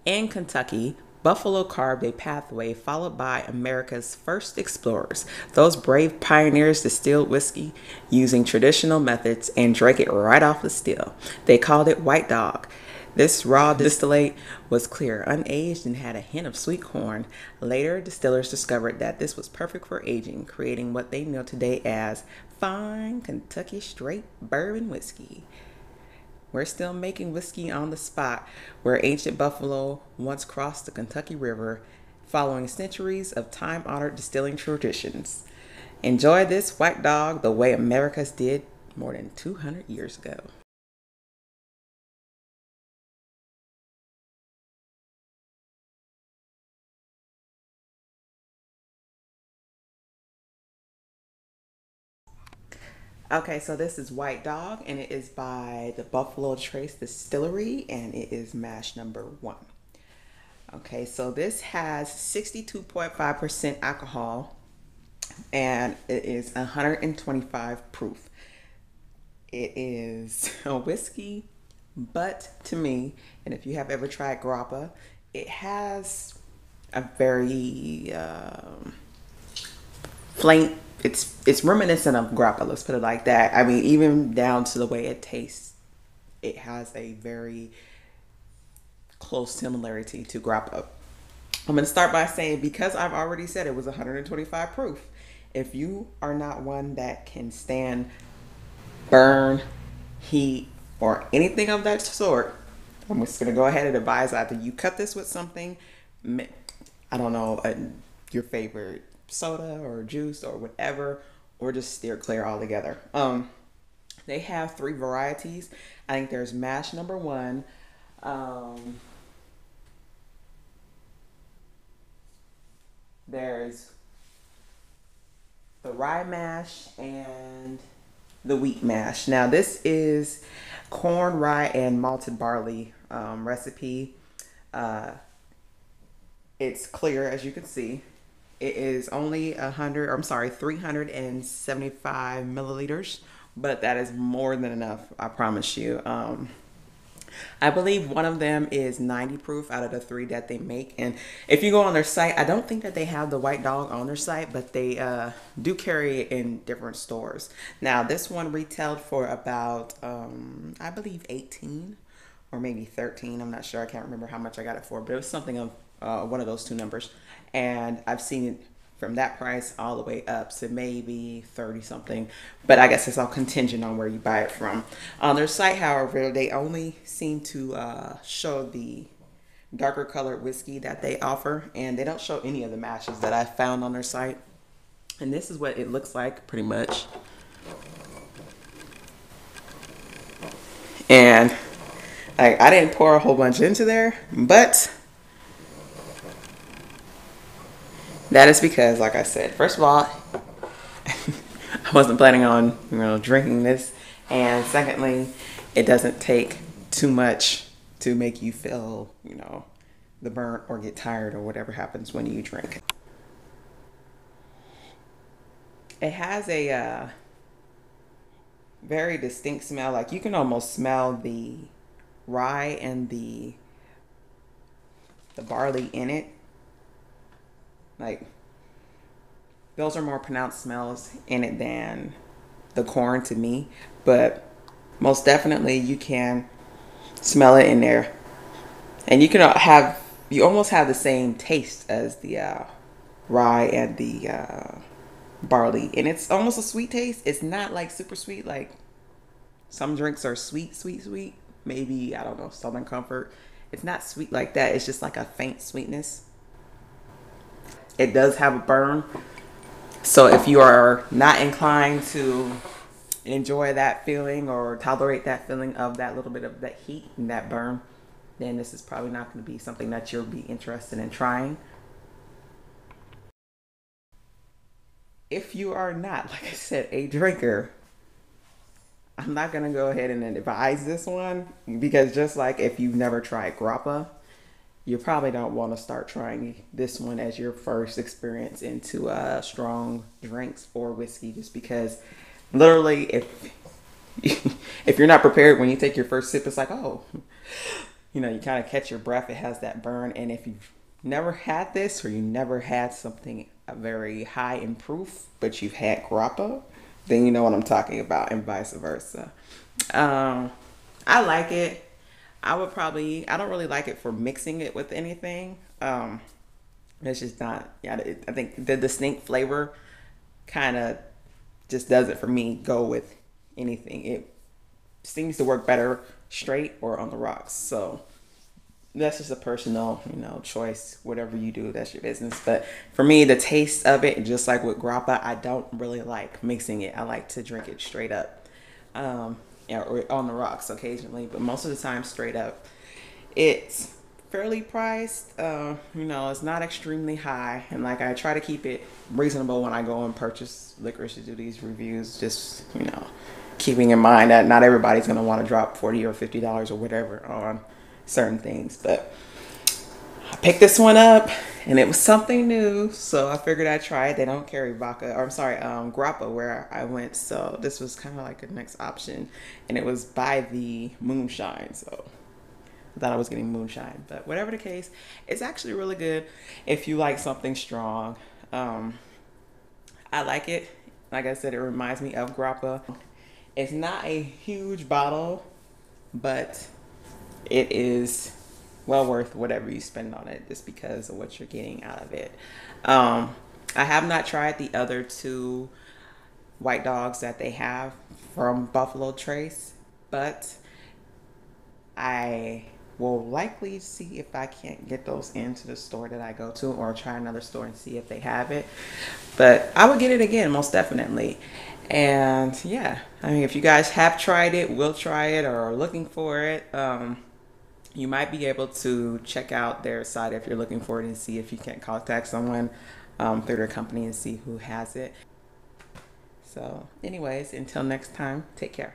In Kentucky, Buffalo carved a pathway followed by America's first explorers. Those brave pioneers distilled whiskey using traditional methods and drank it right off the still. They called it White Dog. This raw distillate was clear, unaged, and had a hint of sweet corn. Later, distillers discovered that this was perfect for aging, creating what they know today as fine Kentucky straight bourbon whiskey. We're still making whiskey on the spot where ancient Buffalo once crossed the Kentucky River, following centuries of time honored distilling traditions. Enjoy this White Dog the way Americans did more than 200 years ago. Okay, so this is White Dog, and it is by the Buffalo Trace Distillery, and it is mash number 1. Okay, so this has 62.5% alcohol, and it is 125 proof. It is a whiskey, but to me, and if you have ever tried grappa, it has a very flame. It's reminiscent of grappa. Let's put it like that. I mean, even down to the way it tastes, it has a very close similarity to grappa. I'm going to start by saying, because I've already said it was 125 proof, if you are not one that can stand burn, heat, or anything of that sort, I'm just going to go ahead and advise either you cut this with something, I don't know, your favorite soda or juice or whatever, or just steer clear altogether. They have 3 varieties. I think there's mash number 1. There's the rye mash and the wheat mash. Now this is corn, rye, and malted barley recipe. It's clear, as you can see. It is only 375 milliliters, but that is more than enough, I promise you. I believe one of them is 90 proof out of the 3 that they make. And if you go on their site, I don't think that they have the White Dog on their site, but they do carry it in different stores. Now, this one retailed for about, I believe 18 or maybe 13. I'm not sure. I can't remember how much I got it for, but it was something of one of those 2 numbers. And I've seen it from that price all the way up to maybe 30 something, but I guess it's all contingent on where you buy it from. On their site, however, they only seem to show the darker colored whiskey that they offer, and they don't show any of the mashes that I found on their site. And this is what it looks like pretty much. And I didn't pour a whole bunch into there, but that is because, like I said, first of all, I wasn't planning on, drinking this. And secondly, it doesn't take too much to make you feel, the burnt or get tired or whatever happens when you drink. It has a very distinct smell. Like you can almost smell the rye and the barley in it. Like, those are more pronounced smells in it than the corn to me. But most definitely you can smell it in there. And you almost have the same taste as the rye and the barley. And it's almost a sweet taste. It's not like super sweet. Like some drinks are sweet, sweet, sweet. Maybe, I don't know, Southern Comfort. It's not sweet like that. It's just like a faint sweetness. It does have a burn. So if you are not inclined to enjoy that feeling or tolerate that feeling of that little bit of that heat and that burn, then this is probably not going to be something that you'll be interested in trying. If you are not, like I said, a drinker, I'm not going to go ahead and advise this one, because just like if you've never tried grappa, you probably don't want to start trying this one as your first experience into strong drinks or whiskey, just because literally if if you're not prepared when you take your first sip, it's like, oh, you know, you kind of catch your breath. It has that burn. And if you've never had this, or you never had something very high in proof, but you've had grappa, then you know what I'm talking about, and vice versa. Um, I like it. I don't really like it for mixing it with anything. It's just not, yeah, I think the distinct flavor kind of just doesn't for me go with anything. It seems to work better straight or on the rocks. So that's just a personal, you know, choice. Whatever you do, that's your business. But for me, the taste of it, just like with grappa, I don't really like mixing it. I like to drink it straight up, yeah, or on the rocks occasionally, but most of the time straight up. It's fairly priced. You know, it's not extremely high, and like I try to keep it reasonable when I go and purchase liquors to do these reviews. Just, you know, keeping in mind that not everybody's gonna want to drop $40 or $50 or whatever on certain things. But I picked this one up, and it was something new, so I figured I'd try it. They don't carry vodka, or I'm sorry, grappa where I went, so this was kind of like a next option, and it was by the Moonshine, so I thought I was getting moonshine, but whatever the case, it's actually really good if you like something strong. I like it. Like I said, it reminds me of grappa. It's not a huge bottle, but it is well worth whatever you spend on it, just because of what you're getting out of it. I have not tried the other two white dogs that they have from Buffalo Trace, but I will likely see if I can't get those into the store that I go to, or try another store and see if they have it. But I would get it again, most definitely. And yeah, I mean, if you guys have tried it, will try it, or are looking for it, you might be able to check out their site if you're looking for it, and see if you can contact someone through their company and see who has it. So anyways, until next time, take care.